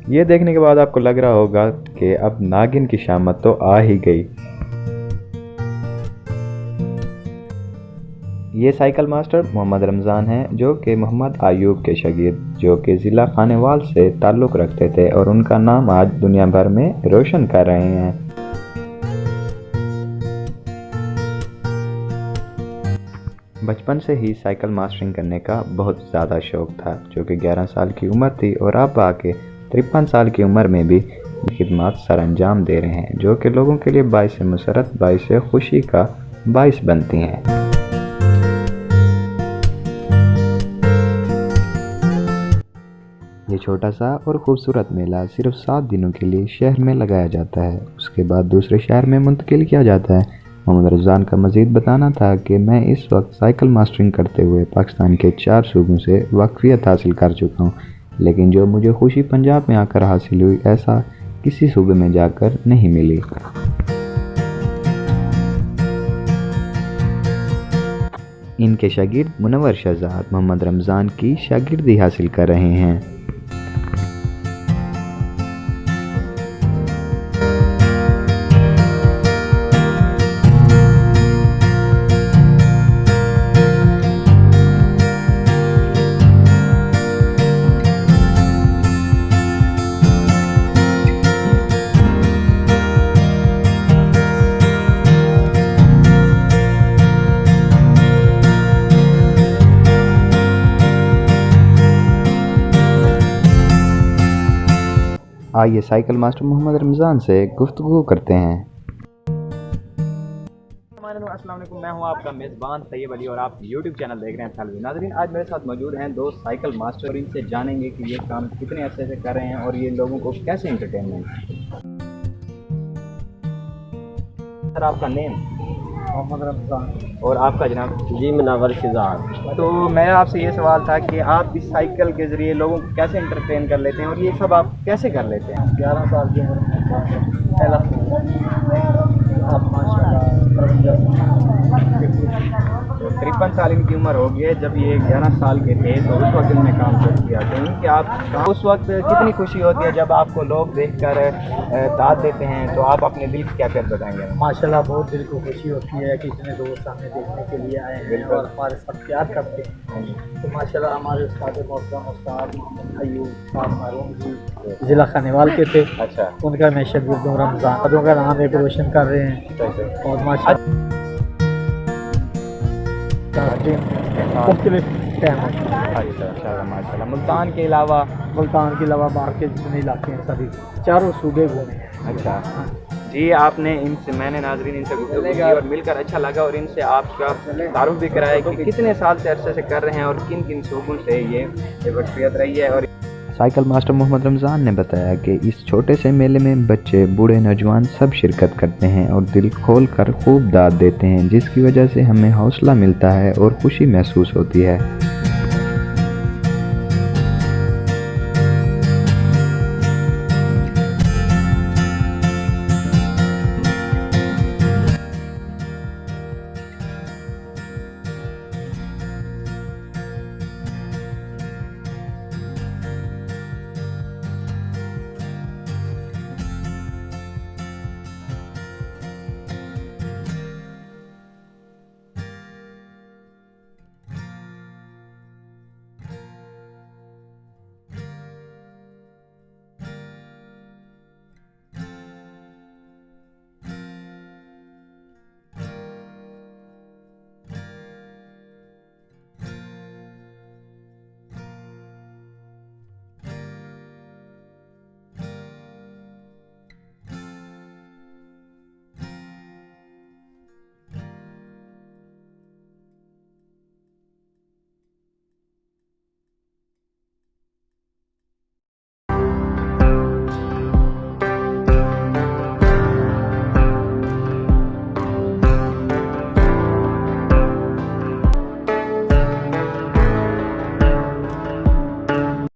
ये देखने के बाद आपको लग रहा होगा कि अब नागिन की शामत तो आ ही गई। ये साइकिल मास्टर मोहम्मद रमज़ान हैं, जो कि मोहम्मद आयूब के शागिर्द, जो कि ज़िला खानेवाल से ताल्लुक़ रखते थे और उनका नाम आज दुनिया भर में रोशन कर रहे हैं। बचपन से ही साइकिल मास्टरिंग करने का बहुत ज़्यादा शौक़ था, जो कि 11 साल की उम्र थी और अब आके 53 साल की उम्र में भी खिदमत सर अंजाम दे रहे हैं, जो कि लोगों के लिए बाइस मुसरत, बाइस खुशी का बाइस बनती हैं। ये छोटा सा और ख़ूबसूरत मेला सिर्फ 7 दिनों के लिए शहर में लगाया जाता है, उसके बाद दूसरे शहर में मुंतकिल किया जाता है। मोहम्मद रमज़ान का मज़ीद बताना था कि मैं इस वक्त साइकिल मास्टरिंग करते हुए पाकिस्तान के 4 सूबों से वाकफियत हासिल कर चुका हूँ, लेकिन जो मुझे खुशी पंजाब में आकर हासिल हुई, ऐसा किसी सूबे में जाकर नहीं मिली। इनके शागिर्द मुनव्वर शहजाद मोहम्मद रमज़ान की शागिर्दी हासिल कर रहे हैं। आइए साइकिल मास्टर मोहम्मद रमज़ान से गुफ्तगू करते हैं। अस्सलाम वालेकुम, मैं हूं आपका मेज़बान तैयब अली और आप YouTube चैनल देख रहे हैं थालवी। नाज़रीन, आज मेरे साथ मौजूद हैं 2 साइकिल मास्टर और इनसे जानेंगे कि ये काम कितने अरसे से कर रहे हैं और ये लोगों को कैसे एंटरटेनमेंट। सर, आपका नेम? मोहम्मद रमज़ान। और आपका जनाब? जी, मुनव्वर शहजाद। तो मेरा आपसे ये सवाल था कि आप इस साइकिल के ज़रिए लोगों को कैसे एंटरटेन कर लेते हैं और ये सब आप कैसे कर लेते हैं? 11 साल की उम्र में पहला आप माशाल्लाह 53 साल इनकी उम्र हो गई है। जब ये 11 साल के थे तो उस वक्त इन्होंने काम शुरू किया। तो इनके आप उस वक्त कितनी खुशी होती है जब आपको लोग देखकर दाद देते हैं, तो आप अपने दिल की क्या कर बताएंगे? माशाल्लाह बहुत दिल को खुशी होती है कि इतने दोस्त हमें देखने के लिए आए हैं और हमारे साथ प्यार करते हैं। तो माशाल्लाह हमारे उस्ताद मोहतरम उस्ताद मोहम्मद अयूब साहब मारूम जी ज़िला खानेवाल के थे। अच्छा। उनका मैं शागिर्द हूं। रमज़ान का नाम एक रोशन कर रहे हैं और माशाल्लाह मुख्तलिफ टाइम। अच्छा, माशाल्लाह। मुल्तान के अलावा बाहर के जितने इलाके हैं सभी 4 सूबे घूमे हैं। अच्छा जी, आपने इनसे, मैंने नाज़रीन इनसे गुफ्तगू की और मिलकर अच्छा लगा और इनसे आपका तारुफ भी कराया कि कितने साल से अरसे से कर रहे हैं और किन किन सूबों से ये वाकफियत रही है। और साइकिल मास्टर मोहम्मद रमज़ान ने बताया कि इस छोटे से मेले में बच्चे, बूढ़े, नौजवान सब शिरकत करते हैं और दिल खोल कर खूब दाद देते हैं, जिसकी वजह से हमें हौसला मिलता है और खुशी महसूस होती है।